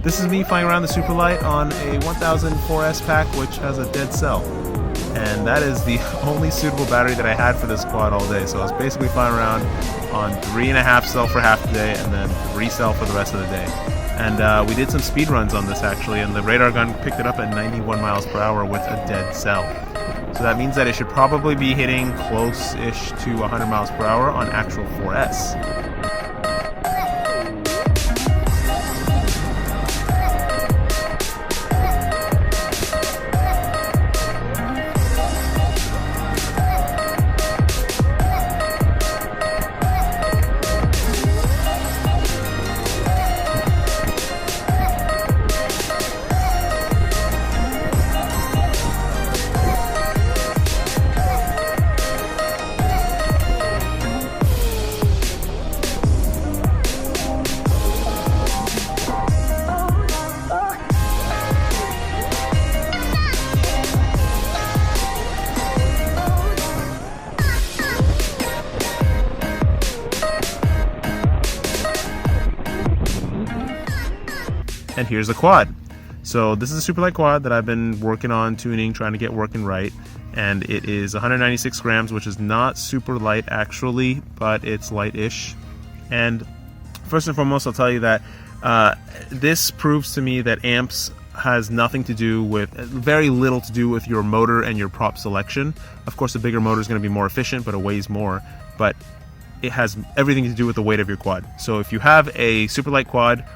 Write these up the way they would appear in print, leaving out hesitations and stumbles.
This is me flying around the Superlight on a 1004S pack, which has a dead cell. And that is the only suitable battery that I had for this quad all day. So I was basically flying around on 3.5 cell for half the day and then 3 cell for the rest of the day. And we did some speed runs on this actually, and the radar gun picked it up at 91 miles per hour with a dead cell. So that means that it should probably be hitting close-ish to 100 miles per hour on actual 4S. And here's the quad. So this is a Superlight quad that I've been working on tuning, trying to get working right, and it is 196 grams, which is not super light actually, but it's light-ish. And first and foremost, I'll tell you that this proves to me that amps has nothing to do with, very little to do with your motor and your prop selection. Of course, a bigger motor is going to be more efficient, but it weighs more, but it has everything to do with the weight of your quad. So if you have a Superlight quad,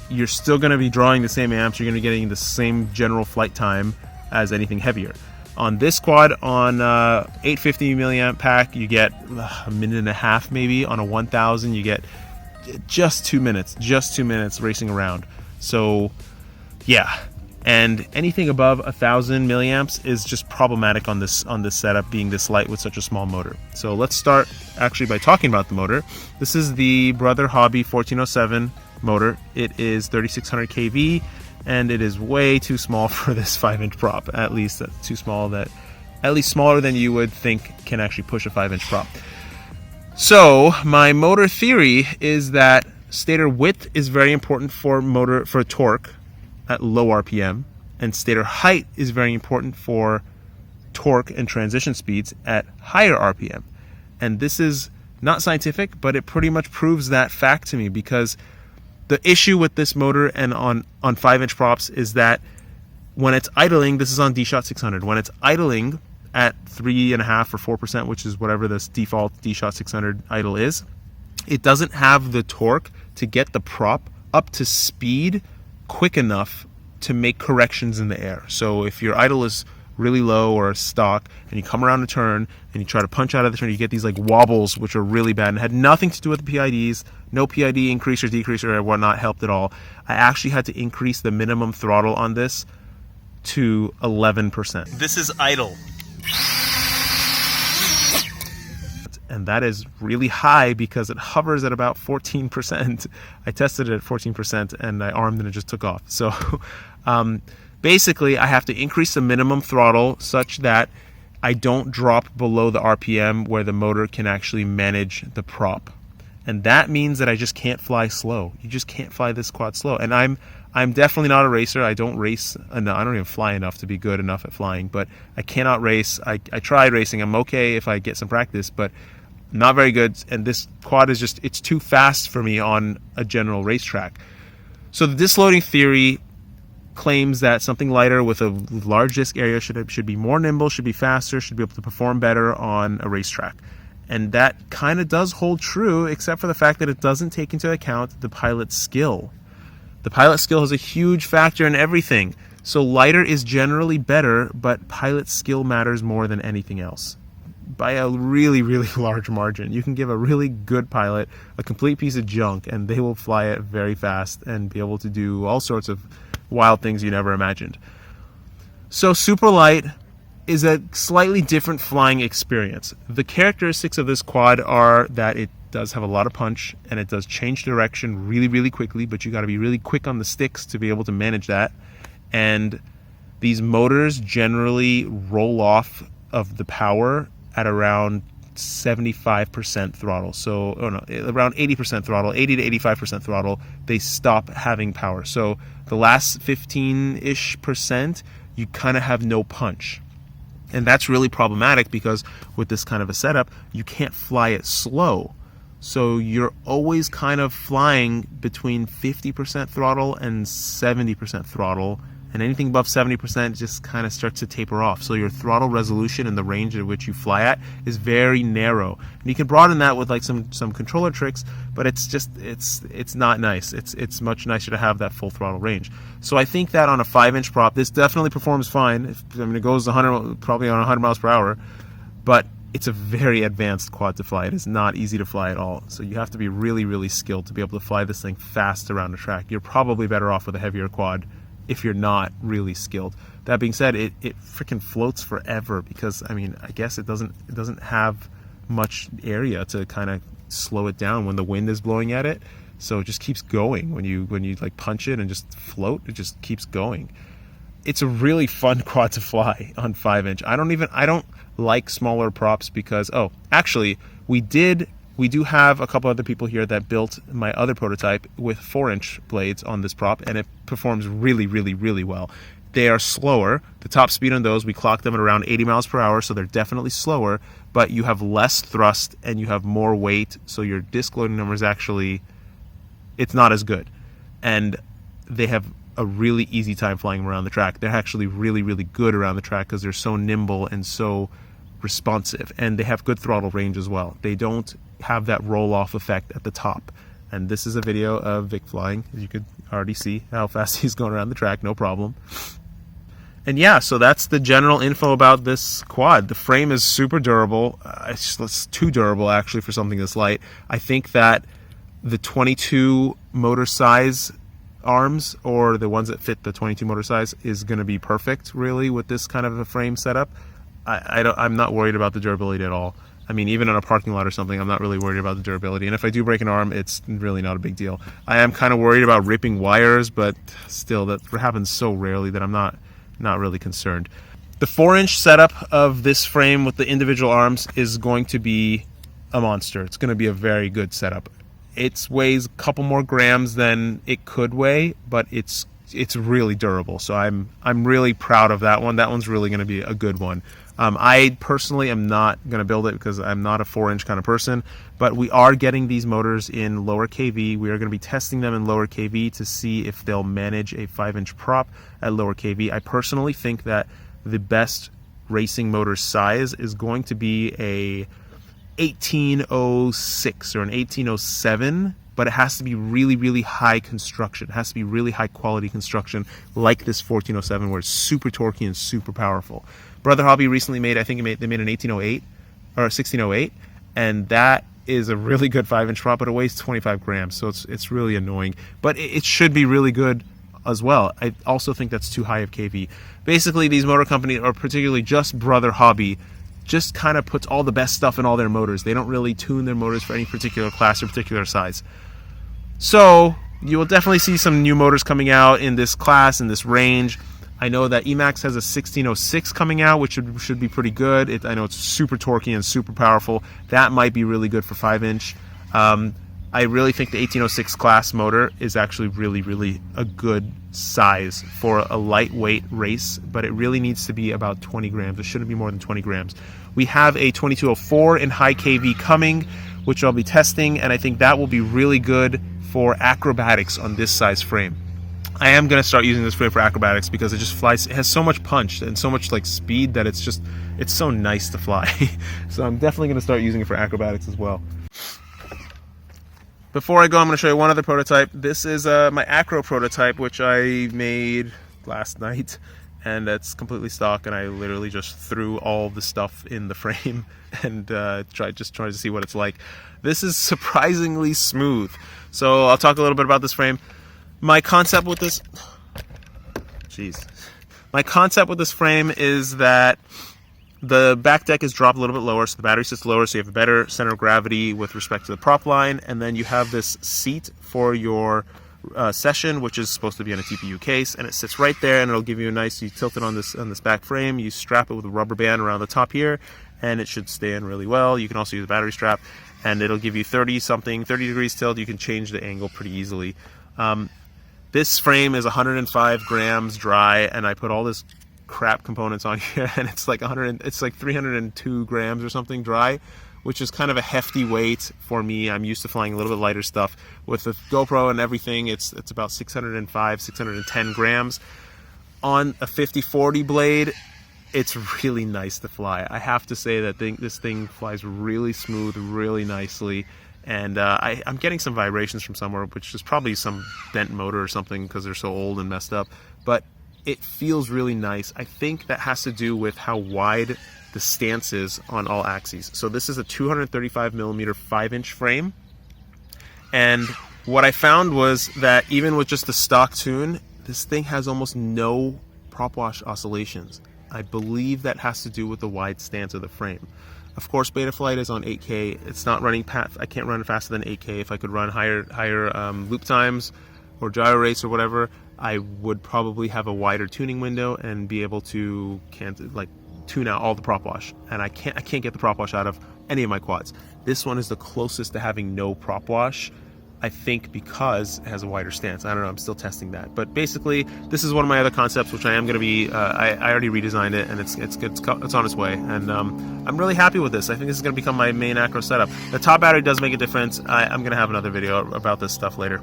you're still going to be drawing the same amps, you're going to be getting the same general flight time as anything heavier. On this quad, on 850 milliamp pack, you get a minute and a half maybe. On a 1000, you get just 2 minutes racing around. So yeah, and anything above 1000 milliamps is just problematic on this setup, being this light with such a small motor. So let's start actually by talking about the motor. This is the Brother Hobby 1407 motor. It is 3600 kV, and it is way too small for this 5-inch prop. At least that's too small, that at least smaller than you would think can actually push a 5-inch prop. So my motor theory is that stator width is very important for torque at low RPM, and stator height is very important for torque and transition speeds at higher RPM. And this is not scientific, but it pretty much proves that fact to me, because the issue with this motor and on 5-inch props is that when it's idling, this is on D-Shot 600, when it's idling at 3.5 or 4%, which is whatever this default D-Shot 600 idle is, it doesn't have the torque to get the prop up to speed quick enough to make corrections in the air. So if your idle is really low or stock and you come around a turn and you try to punch out of the turn, you get these like wobbles, which are really bad and had nothing to do with the PIDs. No PID increase or decrease or whatnot helped at all. I actually had to increase the minimum throttle on this to 11%. This is idle, and that is really high because it hovers at about 14%. I tested it at 14% and I armed and it just took off. So basically I have to increase the minimum throttle such that I don't drop below the RPM where the motor can actually manage the prop. And that means that I just can't fly slow. You just can't fly this quad slow. And I'm definitely not a racer. I don't race enough. I don't even fly enough to be good enough at flying, but I cannot race. I tried racing. I'm okay if I get some practice, but not very good. And this quad is just, it's too fast for me on a general racetrack. So the disloading theory claims that something lighter with a large disc area should be more nimble, should be faster, should be able to perform better on a racetrack. And that kind of does hold true, except for the fact that it doesn't take into account the pilot's skill. The pilot skill is a huge factor in everything. So lighter is generally better, but pilot skill matters more than anything else, by a really, really large margin. You can give a really good pilot a complete piece of junk and they will fly it very fast and be able to do all sorts of wild things you never imagined. So Superlight is a slightly different flying experience. The characteristics of this quad are that it does have a lot of punch and it does change direction really, really quickly, but you got to be really quick on the sticks to be able to manage that. And these motors generally roll off of the power at around 75% throttle. So, around 80% throttle, 80 to 85% throttle, they stop having power. So the last 15-ish percent, you kind of have no punch. And that's really problematic because with this kind of a setup, you can't fly it slow. So you're always kind of flying between 50% throttle and 70% throttle. And anything above 70% just kind of starts to taper off. So your throttle resolution and the range at which you fly at is very narrow. And you can broaden that with like some controller tricks, but it's not nice. It's much nicer to have that full throttle range. So I think that on a 5-inch prop, this definitely performs fine. It goes probably on 100 miles per hour, but it's a very advanced quad to fly. It is not easy to fly at all. So you have to be really, really skilled to be able to fly this thing fast around the track. You're probably better off with a heavier quad if you're not really skilled. That being said, it freaking floats forever because, I mean, I guess it doesn't have much area to kind of slow it down when the wind is blowing at it. So it just keeps going. When you like punch it and just float, it just keeps going. It's a really fun quad to fly on 5-inch. I don't like smaller props because, actually, we do have a couple other people here that built my other prototype with 4-inch blades on this prop, and it performs really, really, really well. They are slower. The top speed on those, we clocked them at around 80 miles per hour, so they're definitely slower, but you have less thrust and you have more weight, so your disc loading number is actually, it's not as good. And they have a really easy time flying around the track. They're actually really, really good around the track because they're so nimble and so responsive, and they have good throttle range as well. They don't have that roll-off effect at the top. And this is a video of Vic flying. As you could already see how fast he's going around the track, no problem. And yeah, so that's the general info about this quad. The frame is super durable. It's too durable, actually, for something this light. I think that the 22 motor size arms, or the ones that fit the 22 motor size, is going to be perfect, really, with this kind of a frame setup. I'm not worried about the durability at all. I mean, even in a parking lot or something, I'm not really worried about the durability. And if I do break an arm, it's really not a big deal. I am kind of worried about ripping wires, but still, that happens so rarely that I'm not really concerned. The 4-inch setup of this frame with the individual arms is going to be a monster. It's going to be a very good setup. It weighs a couple more grams than it could weigh, but it's really durable. So I'm really proud of that one. That one's really going to be a good one. I personally am not going to build it because I'm not a 4-inch kind of person, but we are getting these motors in lower kV. We are going to be testing them in lower kV to see if they'll manage a 5-inch prop at lower kV. I personally think that the best racing motor size is going to be a 1806 or an 1807, but it has to be really, really high construction. It has to be really high quality construction, like this 1407, where it's super torquey and super powerful. Brother Hobby recently made, they made an 1808 or 1608, and that is a really good 5-inch prop, but it weighs 25 grams, so it's really annoying. But it should be really good as well. I also think that's too high of kV. Basically, these motor companies, or particularly just Brother Hobby, just kind of puts all the best stuff in all their motors. They don't really tune their motors for any particular class or particular size. So you will definitely see some new motors coming out in this class, in this range. I know that Emax has a 1606 coming out, which should be pretty good. I know it's super torquey and super powerful. That might be really good for 5-inch. I really think the 1806 class motor is actually really, really a good size for a lightweight race, but it really needs to be about 20 grams. It shouldn't be more than 20 grams. We have a 2204 in high kV coming, which I'll be testing, and I think that will be really good for acrobatics on this size frame. I am going to start using this frame for acrobatics because it just flies. It has so much punch and so much like speed that it's so nice to fly. So I'm definitely going to start using it for acrobatics as well. Before I go, I'm going to show you one other prototype. This is my acro prototype, which I made last night, and it's completely stock, and I literally just threw all the stuff in the frame and tried to see what it's like. This is surprisingly smooth. So I'll talk a little bit about this frame. My concept with this frame is that The back deck is dropped a little bit lower, so the battery sits lower, so you have a better center of gravity with respect to the prop line. And then you have this seat for your session, which is supposed to be on a TPU case, and it sits right there, and it'll give you a nice, you tilt it on this back frame, you strap it with a rubber band around the top here, and it should stay in really well. You can also use a battery strap, and it'll give you 30 degrees tilt. You can change the angle pretty easily. This frame is 105 grams dry, and I put all this crap components on here, and it's like 302 grams or something dry, which is kind of a hefty weight for me. I'm used to flying a little bit lighter stuff. With the GoPro and everything, it's about 610 grams. On a 50-40 blade, it's really nice to fly. I have to say that this thing flies really smooth, really nicely. And I'm getting some vibrations from somewhere, which is probably some bent motor or something because they're so old and messed up. But it feels really nice. I think that has to do with how wide the stance is on all axes. So this is a 235 millimeter 5-inch frame. And what I found was that even with just the stock tune, this thing has almost no prop wash oscillations. I believe that has to do with the wide stance of the frame. Of course, Betaflight is on 8K. It's not running I can't run faster than 8K. If I could run higher loop times or gyro rates or whatever, I would probably have a wider tuning window and be able to tune out all the prop wash. And I can't get the prop wash out of any of my quads. This one is the closest to having no prop wash, I think, because it has a wider stance. I don't know, I'm still testing that. But basically, this is one of my other concepts, which I am going to be, I already redesigned it, and it's on its way. And I'm really happy with this. I think this is going to become my main acro setup. The top battery does make a difference. I'm going to have another video about this stuff later.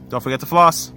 Don't forget to floss.